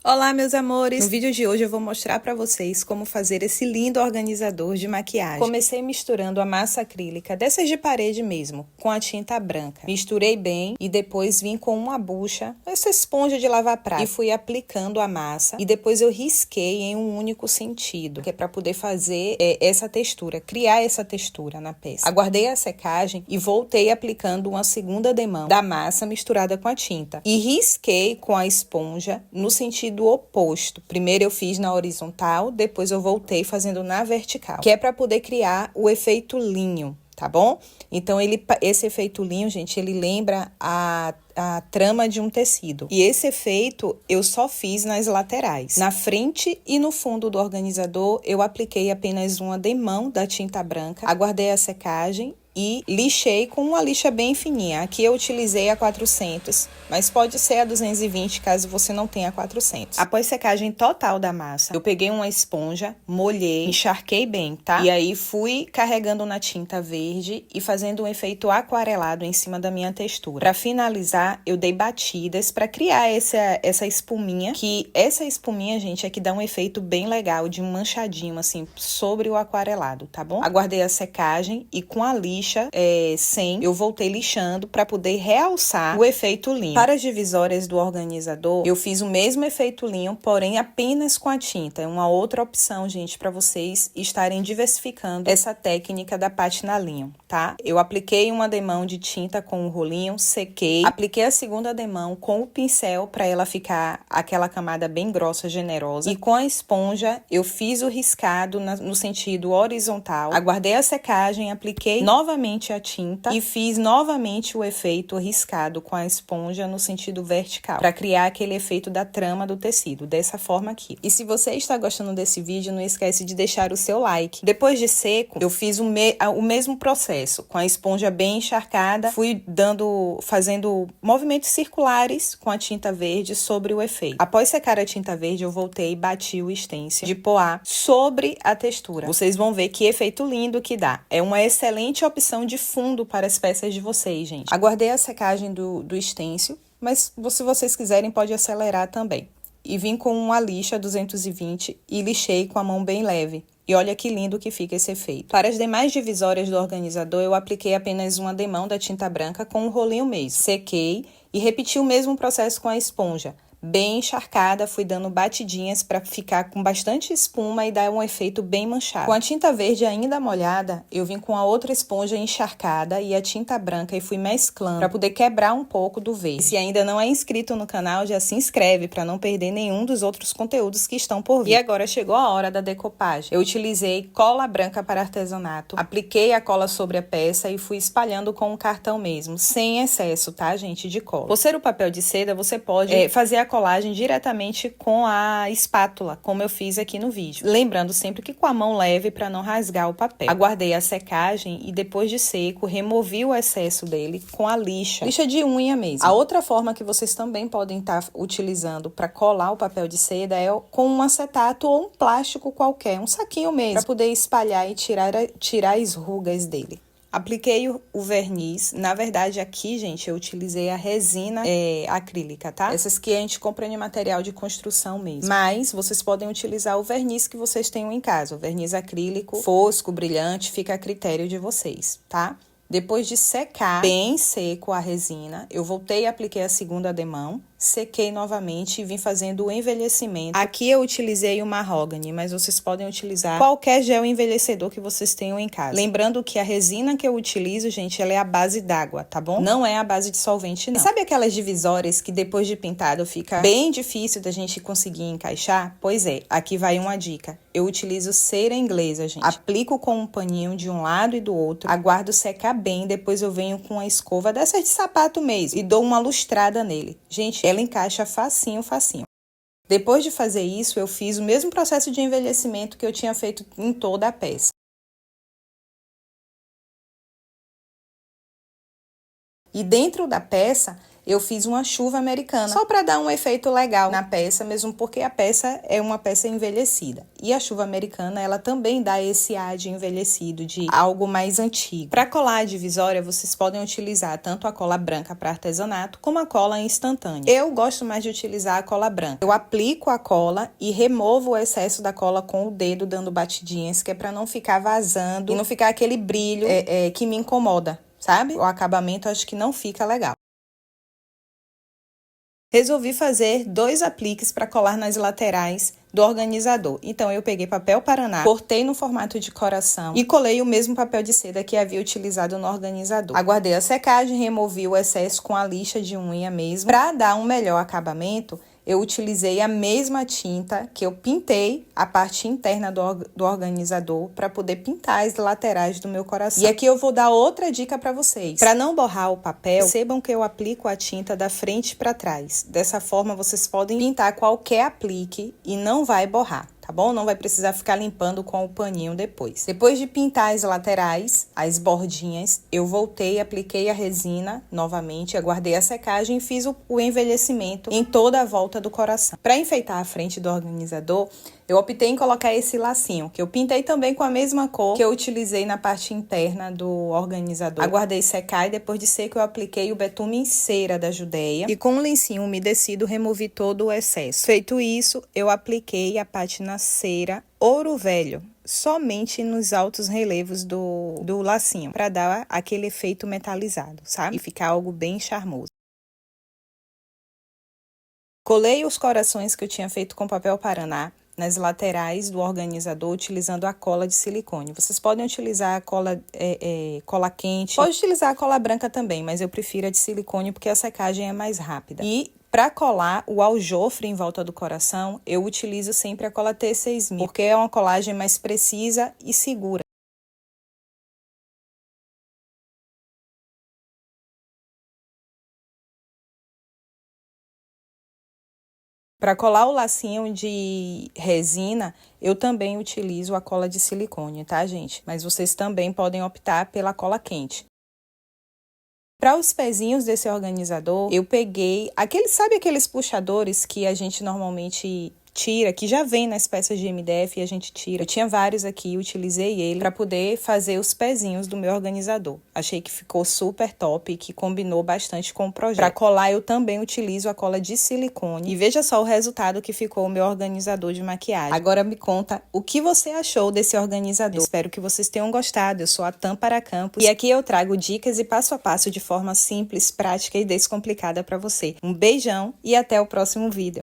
Olá, meus amores! No vídeo de hoje eu vou mostrar pra vocês como fazer esse lindo organizador de maquiagem. Comecei misturando a massa acrílica, dessas de parede mesmo, com a tinta branca. Misturei bem e depois vim com uma bucha, essa esponja de lavar prato, e fui aplicando a massa. E depois eu risquei em um único sentido, que é pra poder fazer essa textura, criar essa textura na peça. Aguardei a secagem e voltei aplicando uma segunda demão da massa misturada com a tinta. E risquei com a esponja no sentido oposto. Primeiro eu fiz na horizontal, depois eu voltei fazendo na vertical, que é para poder criar o efeito linho, tá bom? Então esse efeito linho, gente, ele lembra a trama de um tecido. E esse efeito eu só fiz nas laterais. Na frente e no fundo do organizador eu apliquei apenas uma demão da tinta branca, aguardei a secagem e lixei com uma lixa bem fininha. Aqui eu utilizei a 400, mas pode ser a 220 caso você não tenha 400. Após secagem total da massa, eu peguei uma esponja, molhei, encharquei bem, tá? E aí fui carregando na tinta verde e fazendo um efeito aquarelado em cima da minha textura. Para finalizar, eu dei batidas para criar essa espuminha, que essa espuminha, gente, é que dá um efeito bem legal de um manchadinho assim sobre o aquarelado, tá bom? Aguardei a secagem e com a lixa eu voltei lixando para poder realçar o efeito linho. Para as divisórias do organizador, eu fiz o mesmo efeito linho, porém apenas com a tinta. É uma outra opção, gente, para vocês estarem diversificando essa técnica da pátina linho, tá? Eu apliquei uma demão de tinta com o rolinho, sequei, apliquei a segunda demão com o pincel para ela ficar aquela camada bem grossa, generosa, e com a esponja eu fiz o riscado no sentido horizontal, aguardei a secagem, apliquei novamente a tinta e fiz novamente o efeito riscado com a esponja no sentido vertical, para criar aquele efeito da trama do tecido, dessa forma aqui. E se você está gostando desse vídeo, não esquece de deixar o seu like. Depois de seco, eu fiz o mesmo processo, com a esponja bem encharcada, fui fazendo movimentos circulares com a tinta verde sobre o efeito. Após secar a tinta verde, eu voltei e bati o stencil de poá sobre a textura. Vocês vão ver que efeito lindo que dá. É uma excelente opção de fundo para as peças de vocês, gente. Aguardei a secagem do stencil, mas se vocês quiserem pode acelerar também. E vim com uma lixa 220 e lixei com a mão bem leve. E olha que lindo que fica esse efeito. Para as demais divisórias do organizador, eu apliquei apenas uma demão da tinta branca com o rolinho mesmo. Sequei e repeti o mesmo processo com a esponja. Bem encharcada, fui dando batidinhas para ficar com bastante espuma e dar um efeito bem manchado. Com a tinta verde ainda molhada, eu vim com a outra esponja encharcada e a tinta branca e fui mesclando para poder quebrar um pouco do verde. E se ainda não é inscrito no canal, já se inscreve para não perder nenhum dos outros conteúdos que estão por vir. E agora chegou a hora da decopagem. Eu utilizei cola branca para artesanato, apliquei a cola sobre a peça e fui espalhando com um cartão mesmo, sem excesso, tá, gente, de cola. Por ser o papel de seda, você pode fazer a colagem diretamente com a espátula, como eu fiz aqui no vídeo. Lembrando sempre que com a mão leve para não rasgar o papel. Aguardei a secagem e depois de seco, removi o excesso dele com a lixa de unha mesmo. A outra forma que vocês também podem estar utilizando para colar o papel de seda é com um acetato ou um plástico qualquer, um saquinho mesmo, para poder espalhar e tirar as rugas dele. Apliquei o verniz. Na verdade, aqui, gente, eu utilizei a resina acrílica, tá? Essas que a gente compra em material de construção mesmo. Mas vocês podem utilizar o verniz que vocês tenham em casa. O verniz acrílico, fosco, brilhante, fica a critério de vocês, tá? Depois de secar bem seco a resina, eu voltei e apliquei a segunda demão, sequei novamente e vim fazendo o envelhecimento. Aqui eu utilizei o mahogany, mas vocês podem utilizar qualquer gel envelhecedor que vocês tenham em casa. Lembrando que a resina que eu utilizo, gente, ela é a base d'água, tá bom? Não é a base de solvente, não. E sabe aquelas divisórias que depois de pintado fica bem difícil da gente conseguir encaixar? Pois é, aqui vai uma dica. Eu utilizo cera inglesa, gente. Aplico com um paninho de um lado e do outro, aguardo secar bem, depois eu venho com a escova dessas de sapato mesmo e dou uma lustrada nele. Gente, ela encaixa facinho, facinho. Depois de fazer isso, eu fiz o mesmo processo de envelhecimento que eu tinha feito em toda a peça. E dentro da peça, eu fiz uma chuva americana, só para dar um efeito legal na peça, mesmo porque a peça é uma peça envelhecida. E a chuva americana, ela também dá esse ar de envelhecido, de algo mais antigo. Para colar a divisória, vocês podem utilizar tanto a cola branca para artesanato, como a cola instantânea. Eu gosto mais de utilizar a cola branca. Eu aplico a cola e removo o excesso da cola com o dedo, dando batidinhas, que é para não ficar vazando e não ficar aquele brilho que me incomoda, sabe? O acabamento acho que não fica legal. Resolvi fazer 2 apliques para colar nas laterais do organizador. Então, eu peguei papel paraná, cortei no formato de coração e colei o mesmo papel de seda que havia utilizado no organizador. Aguardei a secagem, removi o excesso com a lixa de unha mesmo. Para dar um melhor acabamento, eu utilizei a mesma tinta que eu pintei a parte interna do organizador para poder pintar as laterais do meu coração. E aqui eu vou dar outra dica para vocês. Para não borrar o papel, percebam que eu aplico a tinta da frente para trás. Dessa forma, vocês podem pintar qualquer aplique e não vai borrar, tá bom? Não vai precisar ficar limpando com o paninho depois. Depois de pintar as laterais, as bordinhas, eu voltei, apliquei a resina novamente, aguardei a secagem e fiz o envelhecimento em toda a volta do coração. Para enfeitar a frente do organizador, eu optei em colocar esse lacinho, que eu pintei também com a mesma cor que eu utilizei na parte interna do organizador. Aguardei secar e depois de seco eu apliquei o betume em cera da Judéia e com um lencinho umedecido removi todo o excesso. Feito isso, eu apliquei a pátina cera ouro velho, somente nos altos relevos do lacinho, para dar aquele efeito metalizado, sabe? E ficar algo bem charmoso. Colei os corações que eu tinha feito com papel paraná nas laterais do organizador, utilizando a cola de silicone. Vocês podem utilizar a cola quente, pode utilizar a cola branca também, mas eu prefiro a de silicone porque a secagem é mais rápida. E para colar o aljofre em volta do coração, eu utilizo sempre a cola T6000, porque é uma colagem mais precisa e segura. Para colar o lacinho de resina, eu também utilizo a cola de silicone, tá, gente? Mas vocês também podem optar pela cola quente. Para os pezinhos desse organizador, eu peguei sabe aqueles puxadores que a gente normalmente tira, que já vem nas peças de MDF e a gente tira. Eu tinha vários aqui, utilizei ele para poder fazer os pezinhos do meu organizador. Achei que ficou super top e que combinou bastante com o projeto. Para colar, eu também utilizo a cola de silicone. E veja só o resultado que ficou o meu organizador de maquiagem. Agora me conta o que você achou desse organizador. Espero que vocês tenham gostado. Eu sou a Tâmpara Campos e aqui eu trago dicas e passo a passo de forma simples, prática e descomplicada para você. Um beijão e até o próximo vídeo.